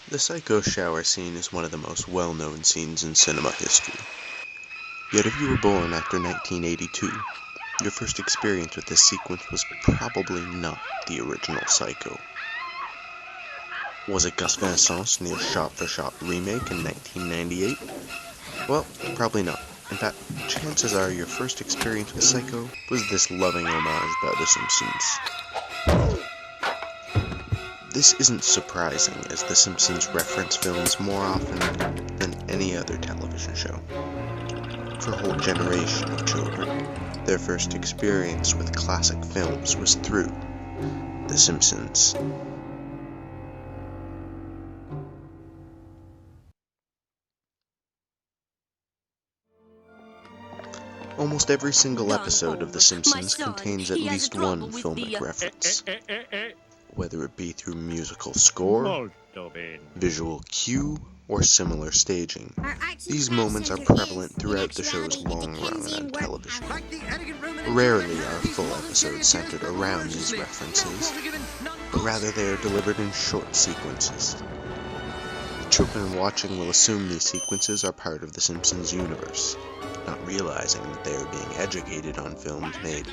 The Psycho shower scene is one of the most well-known scenes in cinema history. Yet if you were born after 1982, your first experience with this sequence was probably not the original Psycho. Was it Gus Van Sant's near shot-for-shot remake in 1998? Well, probably not. In fact, chances are your first experience with Psycho was this loving homage by The Simpsons. This isn't surprising, as The Simpsons reference films more often than any other television show. For a whole generation of children, their first experience with classic films was through The Simpsons. Almost every single episode of The Simpsons contains at least one filmic reference, whether it be through musical score, visual cue, or similar staging. These moments are prevalent throughout the show's long run on television. Rarely are full episodes centered around these references, but rather they are delivered in short sequences. The children watching will assume these sequences are part of the Simpsons universe, not realizing that they are being educated on films made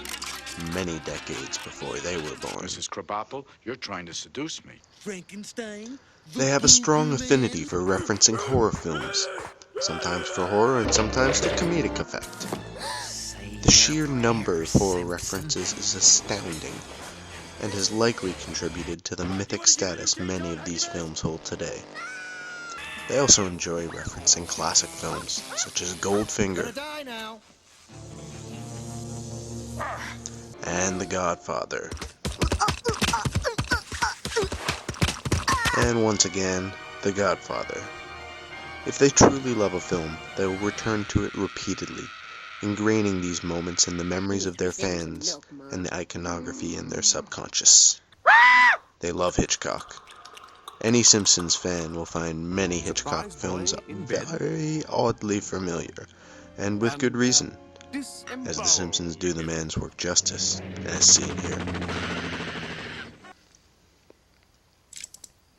many decades before they were born. Mrs. Krabappel, you're trying to seduce me. Frankenstein? They have a strong affinity for referencing horror films, sometimes for horror and sometimes to comedic effect. The sheer number of horror references is astounding, and has likely contributed to the mythic status many of these films hold today. They also enjoy referencing classic films, such as Goldfinger and The Godfather. And once again, The Godfather. If they truly love a film, they will return to it repeatedly, ingraining these moments in the memories of their fans and the iconography in their subconscious. They love Hitchcock. Any Simpsons fan will find many Hitchcock films very oddly familiar, and with good reason, as The Simpsons do the man's work justice, as seen here.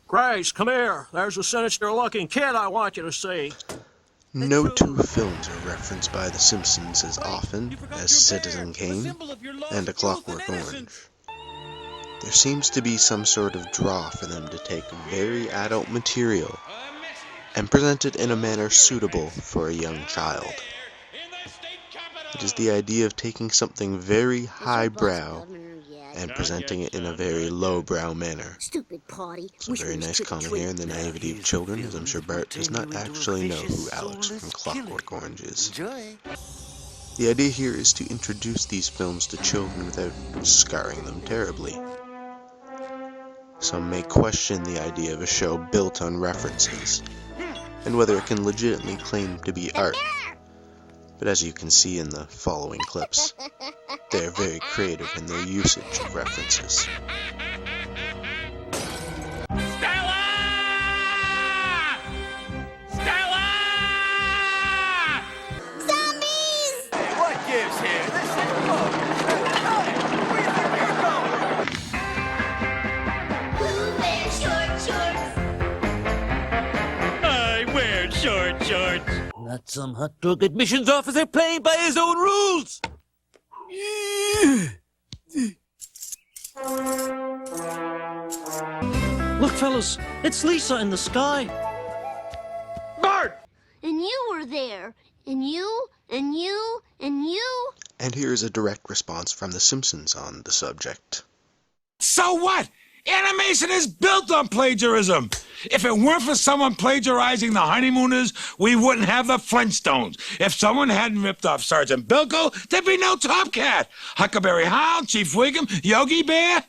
Grace, come here. There's a sinister-looking kid I want you to see. No two films are referenced by The Simpsons as often as Citizen Kane and A Clockwork Orange. There seems to be some sort of draw for them to take very adult material and present it in a manner suitable for a young child. It is the idea of taking something very highbrow and presenting it in a very lowbrow manner. So a very nice comment here in the naivety of children, as I'm sure Bart does not actually know who Alex from Clockwork Orange is. The idea here is to introduce these films to children without scarring them terribly. Some may question the idea of a show built on references, and whether it can legitimately claim to be art. But as you can see in the following clips, they are very creative in their usage of references. Stella! Stella! Zombies! Hey, what gives here? Listen, look. Where do you think you're going? Who wears short shorts? I wear short shorts. Not some hot drug admissions officer playing by his own rules. Look, fellas, it's Lisa in the sky. Bart! And you were there. And you, and you, and you. And here is a direct response from The Simpsons on the subject. So what? Animation is built on plagiarism. If it weren't for someone plagiarizing the Honeymooners, we wouldn't have the Flintstones. If someone hadn't ripped off Sergeant Bilko, there'd be no Top Cat. Huckleberry Hound, Chief Wiggum, Yogi Bear,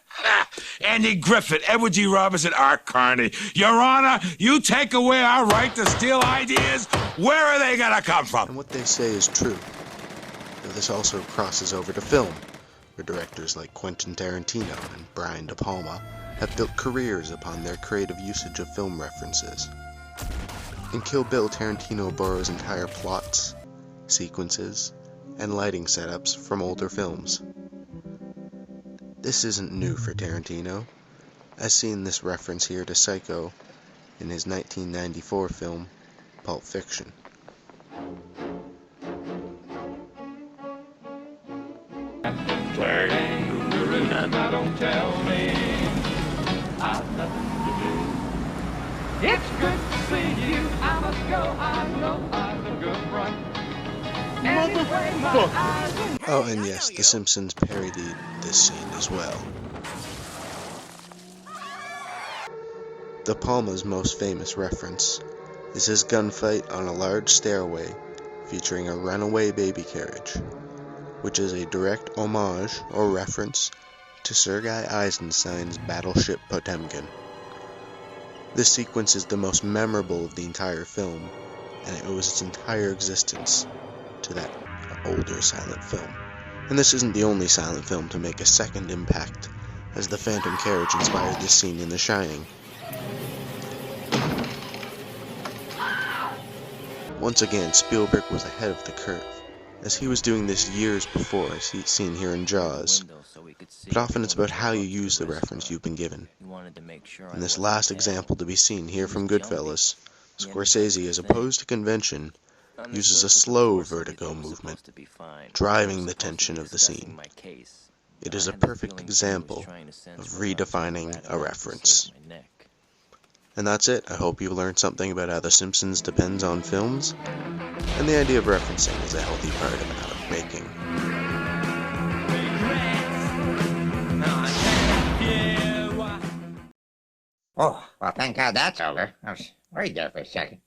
Andy Griffith, Edward G. Robinson, Art Carney. Your Honor, you take away our right to steal ideas, where are they gonna come from? And what they say is true. Though this also crosses over to film, where directors like Quentin Tarantino and Brian De Palma have built careers upon their creative usage of film references. In Kill Bill, Tarantino borrows entire plots, sequences, and lighting setups from older films. This isn't new for Tarantino, as seen this reference here to Psycho in his 1994 film, Pulp Fiction. It's good to see you. I must go. I know I'm a good run. Motherfucker. Oh, and yes, The Simpsons parodied this scene as well. The Palma's most famous reference is his gunfight on a large stairway featuring a runaway baby carriage, which is a direct homage or reference to Sergei Eisenstein's Battleship Potemkin. This sequence is the most memorable of the entire film, and it owes its entire existence to that older silent film. And this isn't the only silent film to make a second impact, as the phantom carriage inspired this scene in The Shining. Once again, Spielberg was ahead of the curve, as he was doing this years before, as he's seen here in Jaws. But often it's about how you use the reference you've been given. In this last example to be seen here from Goodfellas, Scorsese, as opposed to convention, uses a slow vertigo movement, driving the tension of the scene. It is a perfect example of redefining a reference. And that's it. I hope you learned something about how The Simpsons depends on films, and the idea of referencing is a healthy part of making. Oh, well, thank God that's over. I was worried there for a second.